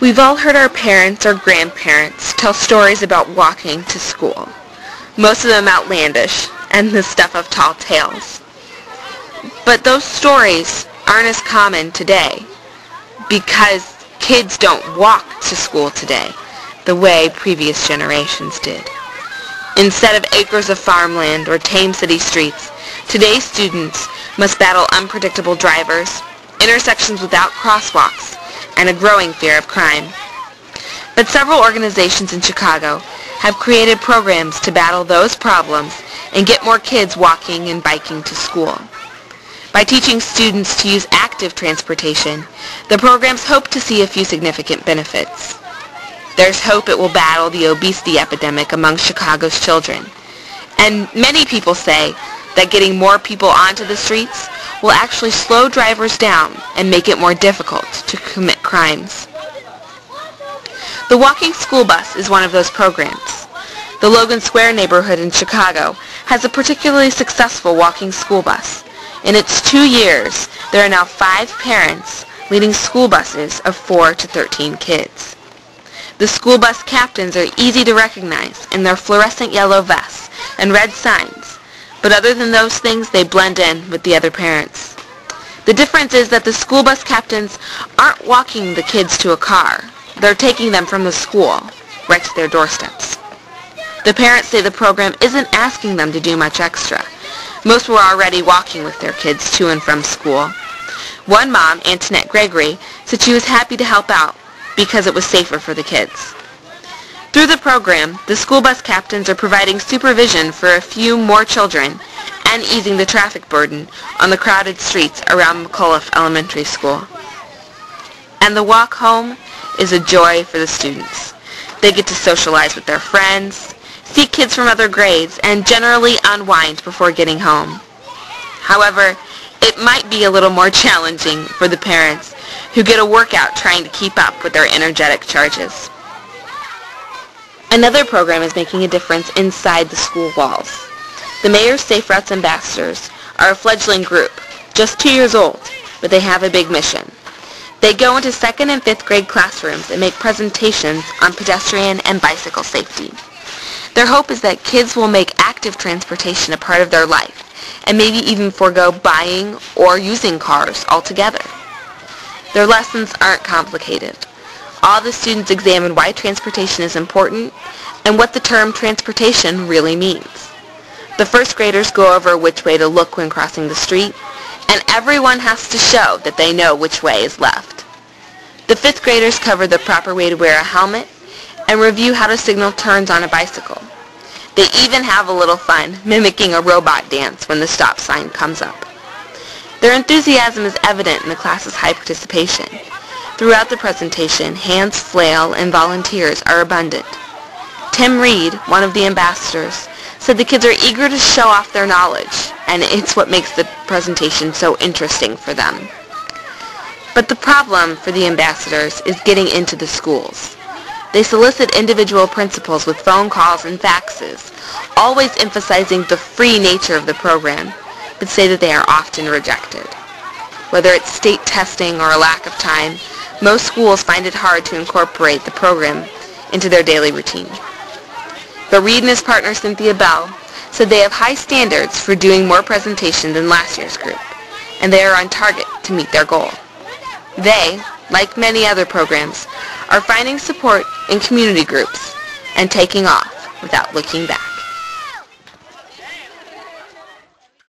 We've all heard our parents or grandparents tell stories about walking to school, most of them outlandish and the stuff of tall tales. But those stories aren't as common today because kids don't walk to school today the way previous generations did. Instead of acres of farmland or tame city streets, today's students must battle unpredictable drivers, intersections without crosswalks, and a growing fear of crime. But several organizations in Chicago have created programs to battle those problems and get more kids walking and biking to school. By teaching students to use active transportation, the programs hope to see a few significant benefits. There's hope it will battle the obesity epidemic among Chicago's children. And many people say that getting more people onto the streets will actually slow drivers down and make it more difficult to commit crimes. The walking school bus is one of those programs. The Logan Square neighborhood in Chicago has a particularly successful walking school bus. In its 2 years, there are now 5 parents leading school buses of 4 to 13 kids. The school bus captains are easy to recognize in their fluorescent yellow vests and red signs, but other than those things, they blend in with the other parents. The difference is that the school bus captains aren't walking the kids to a car. They're taking them from the school right to their doorsteps. The parents say the program isn't asking them to do much extra. Most were already walking with their kids to and from school. One mom, Antoinette Gregory, said she was happy to help out because it was safer for the kids. Through the program, the school bus captains are providing supervision for a few more children and easing the traffic burden on the crowded streets around McCullough Elementary School. And the walk home is a joy for the students. They get to socialize with their friends, see kids from other grades, and generally unwind before getting home. However, it might be a little more challenging for the parents who get a workout trying to keep up with their energetic charges. Another program is making a difference inside the school walls. The Mayor's Safe Routes Ambassadors are a fledgling group, just 2 years old, but they have a big mission. They go into 2nd and 5th grade classrooms and make presentations on pedestrian and bicycle safety. Their hope is that kids will make active transportation a part of their life and maybe even forego buying or using cars altogether. Their lessons aren't complicated. All the students examine why transportation is important and what the term transportation really means. The 1st graders go over which way to look when crossing the street, and everyone has to show that they know which way is left. The 5th graders cover the proper way to wear a helmet and review how to signal turns on a bicycle. They even have a little fun mimicking a robot dance when the stop sign comes up. Their enthusiasm is evident in the class's high participation. Throughout the presentation, hands flail and volunteers are abundant. Tim Reed, one of the ambassadors, said the kids are eager to show off their knowledge, and it's what makes the presentation so interesting for them. But the problem for the ambassadors is getting into the schools. They solicit individual principals with phone calls and faxes, always emphasizing the free nature of the program, but say that they are often rejected. Whether it's state testing or a lack of time, most schools find it hard to incorporate the program into their daily routine. But Reed and his partner Cynthia Bell said they have high standards for doing more presentation than last year's group, and they are on target to meet their goal. They, like many other programs, are finding support in community groups and taking off without looking back.